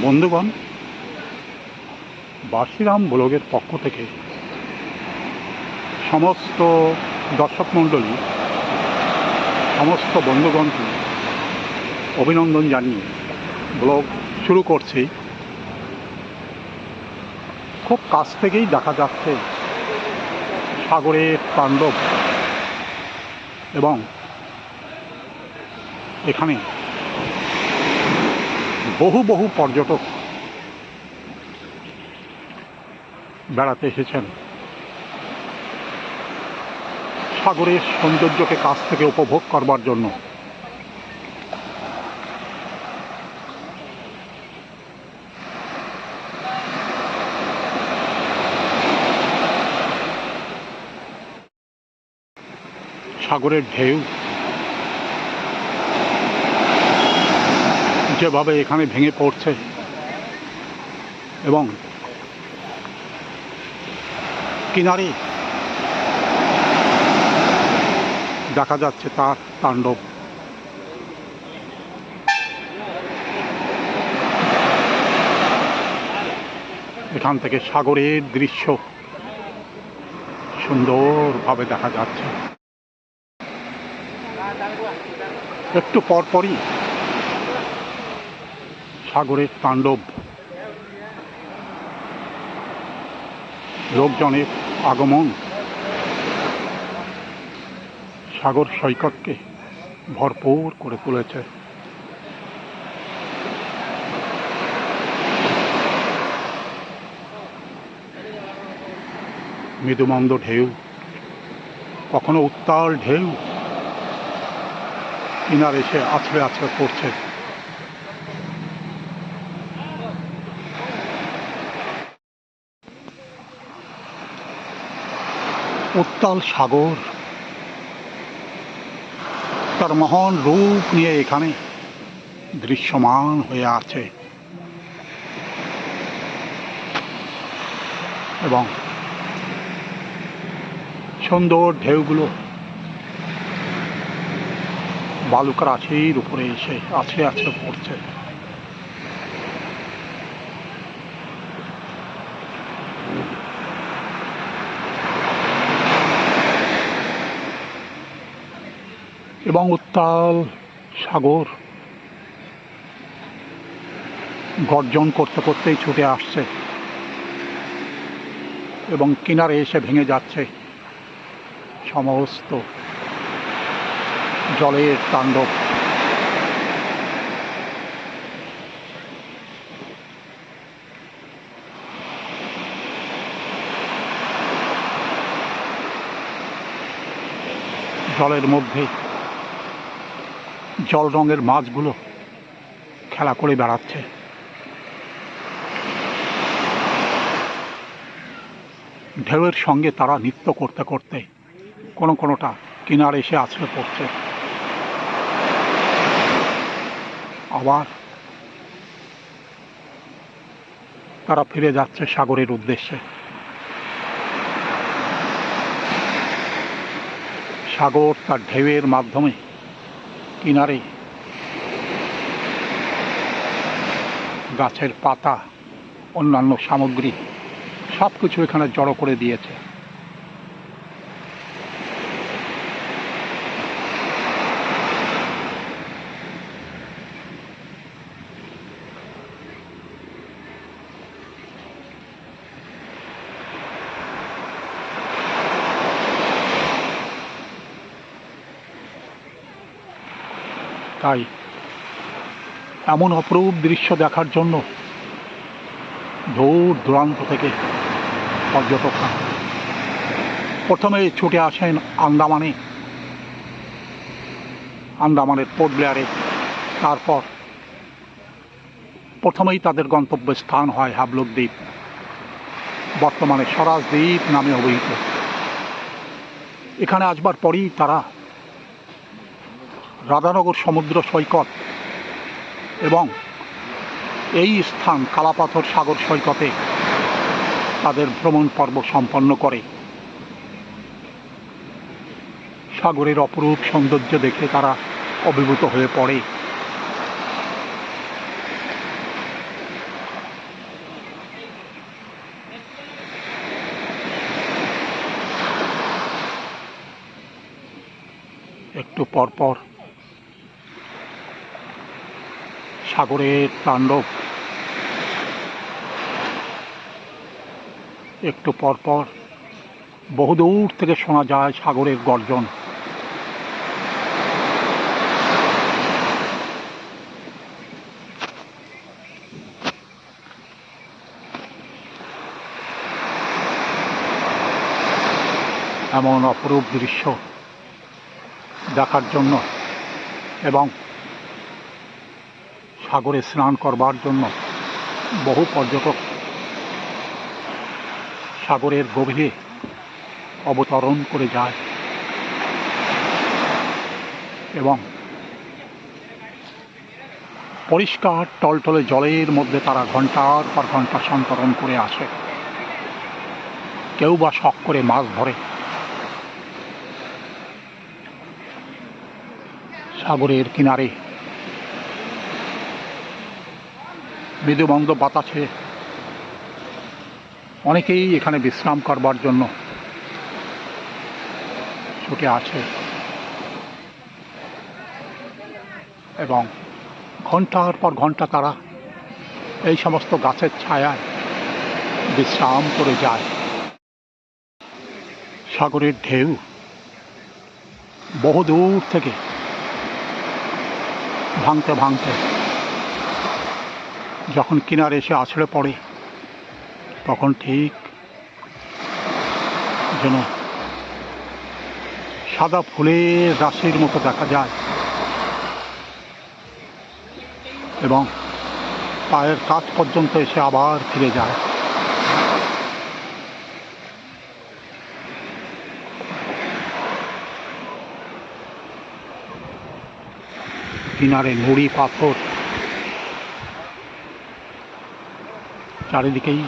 বন্ধুগণ, বাসিরাম ব্লগের পক্ষ থেকে সমস্ত দর্শক মণ্ডলী, সমস্ত বন্ধুগণকে অভিনন্দন জানিয়ে ব্লগ শুরু করছি। খুব কাছ থেকেই দেখা যাচ্ছে সাগরের তাণ্ডব এবং এখানে বহু পর্যটক বেড়াতে এসেছেন সাগরের সৌন্দর্যকে কাছ থেকে উপভোগ করবার জন্য। সাগরের ঢেউ যেভাবে এখানে ভেঙে পড়ছে এবং কিনারে দেখা যাচ্ছে তার তাণ্ডব। এখান থেকে সাগরের দৃশ্য সুন্দরভাবে দেখা যাচ্ছে। একটু পরপরই সাগরের তাণ্ডব, লোকজনের আগমন সাগর সৈকতকে ভরপুর করে তুলেছে। মৃদুমন্দ ঢেউ, কখনো উত্তাল ঢেউ কিনারে এসে আছড়ে আছড়ে পড়ছে। উত্তাল সাগর তার মহান রূপ নিয়ে এখানে দৃশ্যমান হয়ে আছে এবং সুন্দর ঢেউগুলো বালুকার আছির উপরে এসে আছড়ে আছড়ে পড়ছে। এবং উত্তাল সাগর গর্জন করতে করতেই ছুটে আসছে এবং কিনারে এসে ভেঙে যাচ্ছে সমস্ত জলের তাণ্ডব। জলের মধ্যে জল রঙের মাছগুলো খেলা করে বেড়াচ্ছে। ঢেউয়ের সঙ্গে তারা নৃত্য করতে করতে কোনোটা কিনারে এসে আছড়ে পড়ছে, আবার তারা ফিরে যাচ্ছে সাগরের উদ্দেশ্যে। সাগর তার ঢেউয়ের মাধ্যমে কিনারে গাছের পাতা, অন্যান্য সামগ্রী সব কিছু এখানে জড়ো করে দিয়েছে। তাই এমন অপরূপ দৃশ্য দেখার জন্য দূর দূরান্ত থেকে পর্যটকরা প্রথমে ছুটে আসেন আন্দামানের পোর্ট ব্লেয়ারে। তারপর প্রথমেই তাদের গন্তব্যস্থান হয় হাবলক দ্বীপ, বর্তমানে স্বরাজ দ্বীপ নামে অভিহিত। এখানে আসবার পরেই তারা রাধানগর সমুদ্র সৈকত এবং এই স্থান কালাপাথর সাগর সৈকতে তাদের ভ্রমণ পর্ব সম্পন্ন করে। সাগরের অপরূপ সৌন্দর্য দেখে তারা অভিভূত হয়ে পড়ে। একটু পরপর সাগরের তাণ্ডব, একটু পরপর বহুদূর থেকে শোনা যায় সাগরের গর্জন। এমন অপরূপ দৃশ্য দেখার জন্য এবং সাগরে স্নান করবার জন্য বহু পর্যটক সাগরের গভীরে অবতরণ করে যায় এবং পরিষ্কার টলটলে জলের মধ্যে তারা ঘন্টার পর ঘন্টা সন্তরণ করে আসে। কেউ বা শখ করে মাছ ধরে। সাগরের কিনারে মৃদুমন্দ বাতাসে অনেকেই এখানে বিশ্রাম করবার জন্য ছুটে আসে এবং ঘন্টার পর ঘন্টা তারা এই সমস্ত গাছের ছায়ায় বিশ্রাম করে যায়। সাগরের ঢেউ বহুদূর থেকে ভাঙতে ভাঙতে যখন কিনারে এসে আছড়ে পড়ে তখন ঠিক যেন সাদা ফুলের রাশির মতো দেখা যায় এবং পায়ের কাছ পর্যন্ত এসে আবার ফিরে যায়। কিনারে নুড়ি পাথর চারিদিকেই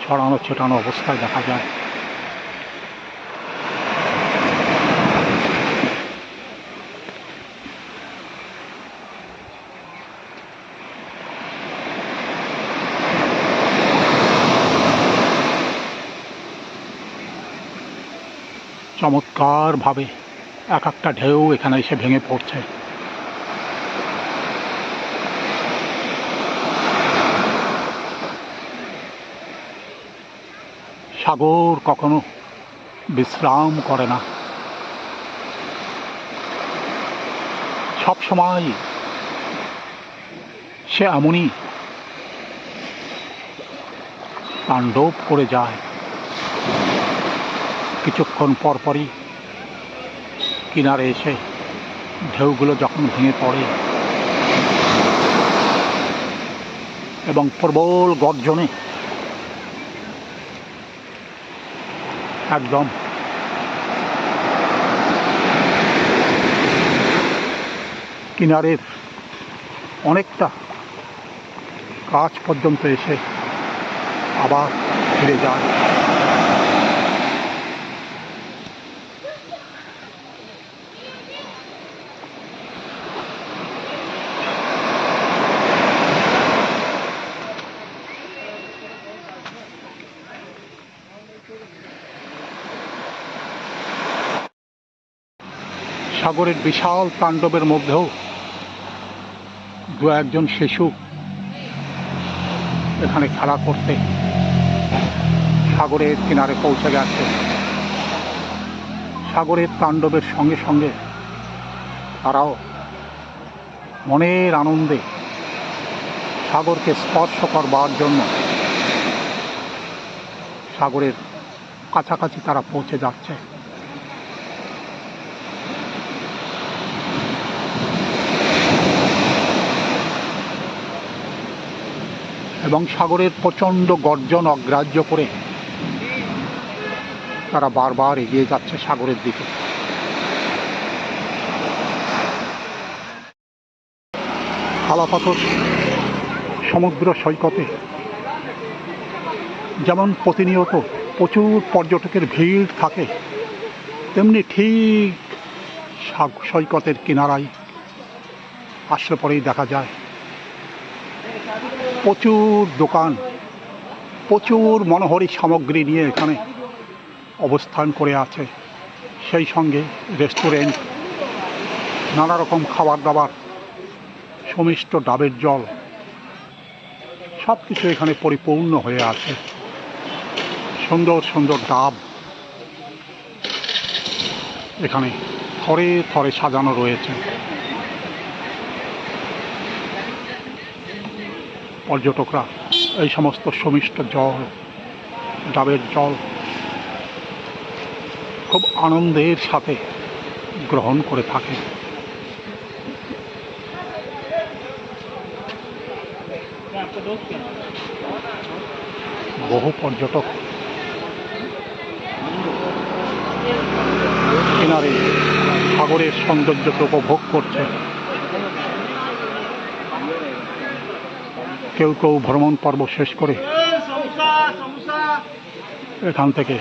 ছড়ানো ছেটানো অবস্থায় দেখা যায়। চমৎকারভাবে এক একটা ঢেউ এখানে এসে ভেঙে পড়ছে। সাগর কখনো বিশ্রাম করে না, সব সময় সে এমনই তাণ্ডব করে যায়। কিছুক্ষণ পরপরই কিনারে এসে ঢেউগুলো যখন ভেঙে পড়ে এবং প্রবল গর্জনে একদম কিনারের অনেকটা কাছ পর্যন্ত এসে আবার ফিরে যায়। সাগরের বিশাল তাণ্ডবের মধ্যেও দু একজন শিশু এখানে খেলা করতে সাগরের কিনারে পৌঁছে গেছে। সাগরের তাণ্ডবের সঙ্গে সঙ্গে তারাও মনের আনন্দে সাগরকে স্পর্শ করবার জন্য সাগরের কাছাকাছি তারা পৌঁছে যাচ্ছে। এবং সাগরের প্রচণ্ড গর্জন অগ্রাহ্য করে তারা বারবার এগিয়ে যাচ্ছে সাগরের দিকে। কালাপাথর সমুদ্র সৈকতে যেমন প্রতিনিয়ত প্রচুর পর্যটকের ভিড় থাকে, তেমনি ঠিক সৈকতের কিনারায় আসলে পরেই দেখা যায় প্রচুর দোকান, প্রচুর মনোহারী সামগ্রী নিয়ে এখানে অবস্থান করে আছে। সেই সঙ্গে রেস্টুরেন্ট নানা রকম খাবার দাবার, সমিষ্ট ডাবের জল, সব কিছু এখানে পরিপূর্ণ হয়ে আছে। সুন্দর সুন্দর ডাব এখানে থরে থরে সাজানো রয়েছে। পর্যটকরা এই সমস্ত সমিষ্ট জল, ডাবের জল খুব আনন্দের সাথে গ্রহণ করে থাকে। বহু পর্যটক কিনারে সাগরের সৌন্দর্যকে উপভোগ করছে। কেউ কেউ ভ্রমণ পর্ব শেষ করে এখান থেকে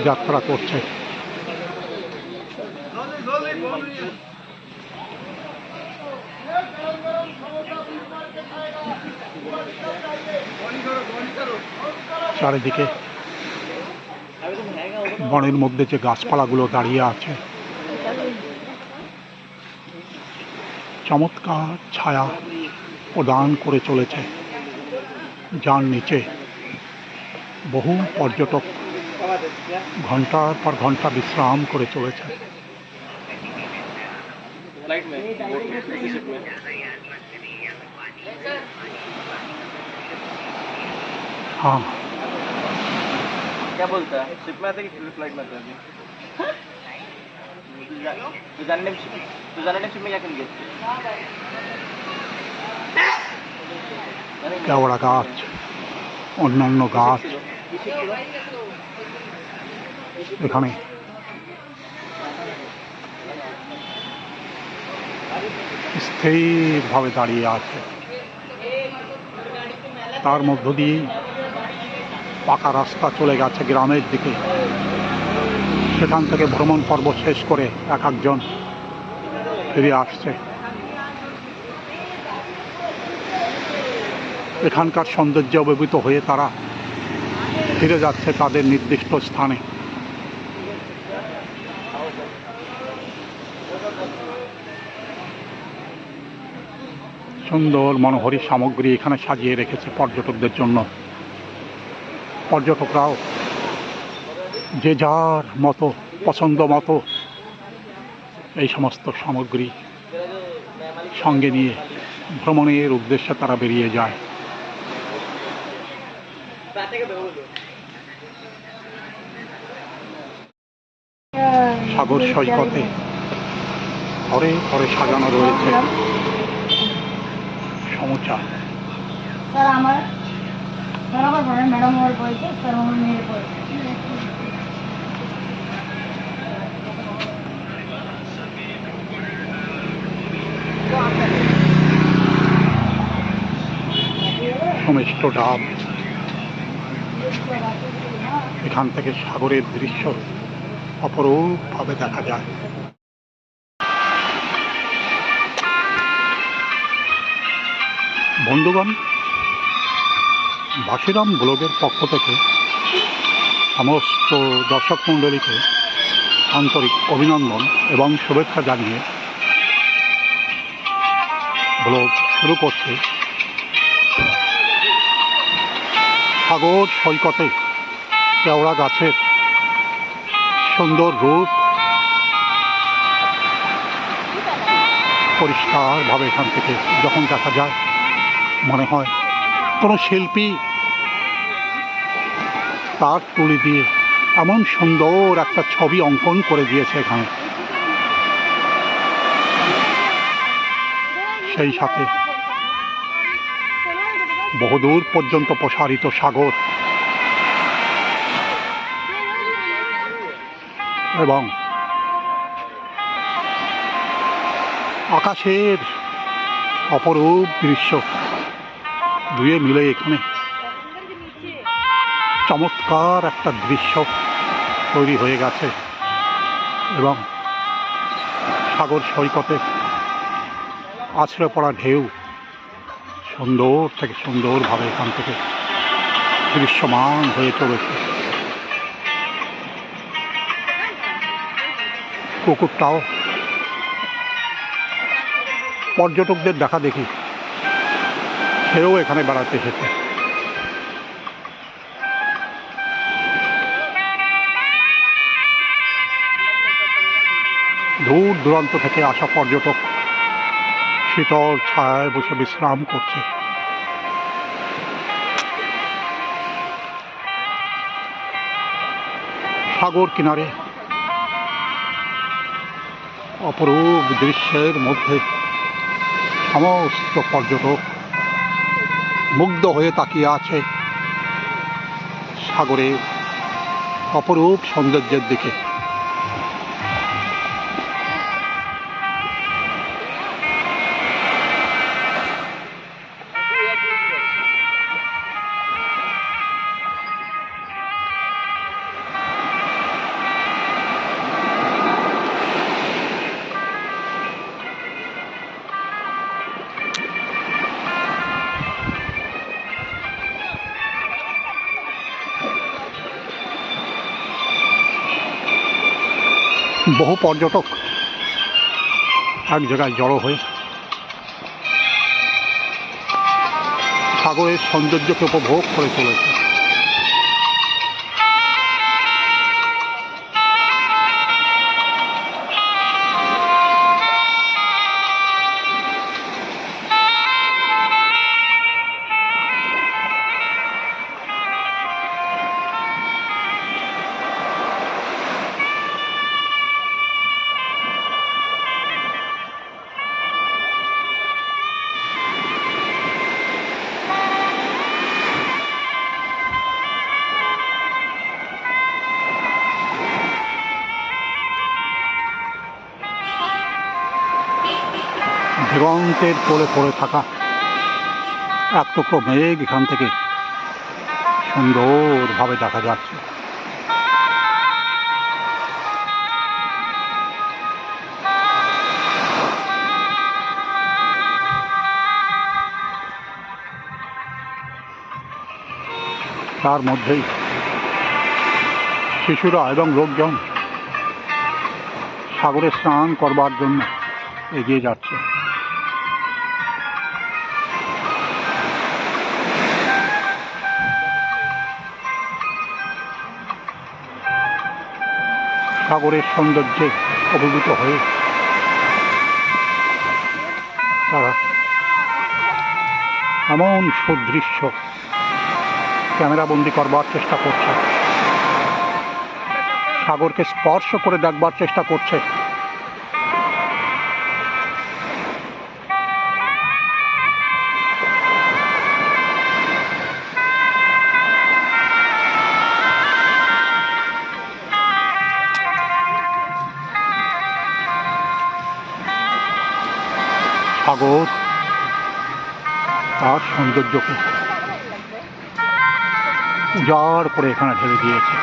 যাত্রা করছে। চারিদিকে বনের মধ্যে যে গাছপালাগুলো দাঁড়িয়ে আছে, চমৎকার ছায়া প্রদান করে চলেছে, যার নিচে বহু পর্যটক ঘন্টার পর ঘন্টা বিশ্রাম করে চলেছে। हाँ, क्या बोलता है? शिप में आते कि फ्लाइट में आते हैं? तू जाने शिप में क्या कर गया? কেওড়া গাছ, অন্যান্য গাছ এখানে স্থিরভাবে দাঁড়িয়ে আছে। তার মধ্য দিয়েই পাকা রাস্তা চলে গেছে গ্রামের দিকে। সেখান থেকে ভ্রমণ পর্ব শেষ করে এক একজন ফিরে আসছে। এখানকার সৌন্দর্য অভিভূত হয়ে তারা ফিরে যাচ্ছে তাদের নির্দিষ্ট স্থানে। সুন্দর মনোহরী সামগ্রী এখানে সাজিয়ে রেখেছে পর্যটকদের জন্য। পর্যটকরাও যে যার মতো পছন্দ মতো এই সমস্ত সামগ্রী সঙ্গে নিয়ে ভ্রমণের উদ্দেশ্যে তারা বেরিয়ে যায়। সাগর সৈকতে ঘরে ঘরে সাজানো রয়েছে সমুচা। স্যার আমার ম্যাডাম আমার বলছে, স্যার আমার মেয়ের বলছে। সমিষ্ট ডাব, এখান থেকে সাগরের দৃশ্য অপরূপভাবে দেখা যায়। বন্ধুগণ, বাসিরাম ব্লগের পক্ষ থেকে সমস্ত দর্শক মণ্ডলীকে আন্তরিক অভিনন্দন এবং শুভেচ্ছা জানিয়ে ব্লগ শুরু করছি। সাগর সৈকতে কেওড়া গাছের সুন্দর রূপ পরিষ্কারভাবে এখান থেকে যখন দেখা যায় মনে হয় কোনো শিল্পী তার তুলি দিয়ে এমন সুন্দর একটা ছবি অঙ্কন করে দিয়েছে এখানে। সেই সাথে বহুদূর পর্যন্ত প্রসারিত সাগর এবং আকাশের অপরূপ দৃশ্য দুয়ে মিলে এখানে চমৎকার একটা দৃশ্য তৈরি হয়ে গেছে। এবং সাগর সৈকতে আছড়ে পড়া ঢেউ সুন্দর থেকে সুন্দরভাবে এখান থেকে দৃশ্যমান হয়ে চলেছে। পুকুরটাও পর্যটকদের দেখা দেখি সেও এখানে বেড়াতে এসেছে। দূর দূরান্ত থেকে আসা পর্যটক শীতল ছায়ায় বসে বিশ্রাম করছে। সাগর কিনারে অপরূপ দৃশ্যের মধ্যে সমস্ত পর্যটক মুগ্ধ হয়ে তাকিয়ে আছে সাগরের অপরূপ সৌন্দর্যের দিকে। বহু পর্যটক এক জায়গায় জড়ো হয়ে সাগরের সৌন্দর্যকে উপভোগ করে চলেছে। দিগন্তের কোলে পড়ে থাকা এক টুকরো মেঘ এখান থেকে সুন্দরভাবে দেখা যাচ্ছে। তার মধ্যেই শিশুরা এবং লোকজন সাগরে স্নান করবার জন্য এগিয়ে যাচ্ছে। সাগরের সৌন্দর্যে অভিভূত হয়ে তারা এমন সুদৃশ্য ক্যামেরাবন্দি করবার চেষ্টা করছে, সাগরকে স্পর্শ করে দেখবার চেষ্টা করছে। সাগর তার সৌন্দর্যকে উজাড় করে এখানে ঢেলে দিয়েছে।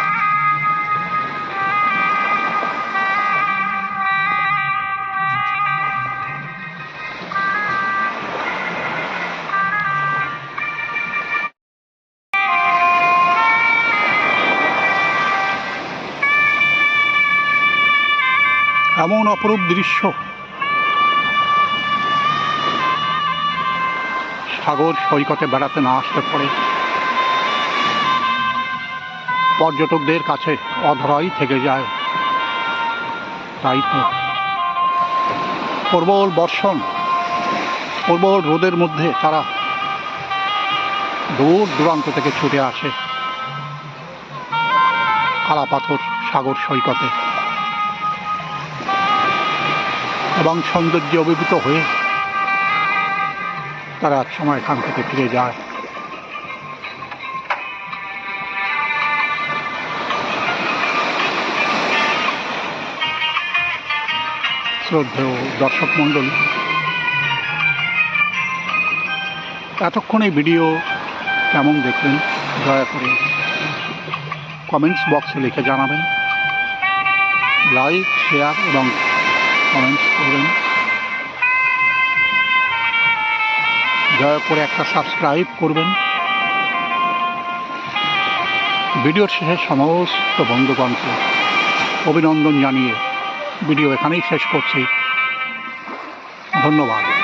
এমন অপরূপ দৃশ্য সাগর সৈকতে বেড়াতে না আসতে পারে পর্যটকদের কাছে অধরাই থেকে যায়। তাই তো প্রবল বর্ষণ, প্রবল রোদের মধ্যে তারা দূর দূরান্ত থেকে ছুটে আসে কালাপাথর সাগর সৈকতে এবং সৌন্দর্যে অভিভূত হয়ে তারা এক সময় এখান থেকে ফিরে যায়। শ্রদ্ধেয় দর্শক মণ্ডলী, এতক্ষণ এই ভিডিও কেমন দেখলেন দয়া করে কমেন্টস বক্সে লিখে জানাবেন। লাইক, শেয়ার এবং কমেন্টস করবেন। দয়া করে একটা সাবস্ক্রাইব করবেন। ভিডিওর শেষে সমস্ত বন্ধুগণকে অভিনন্দন জানিয়ে ভিডিও এখানেই শেষ করছি। ধন্যবাদ।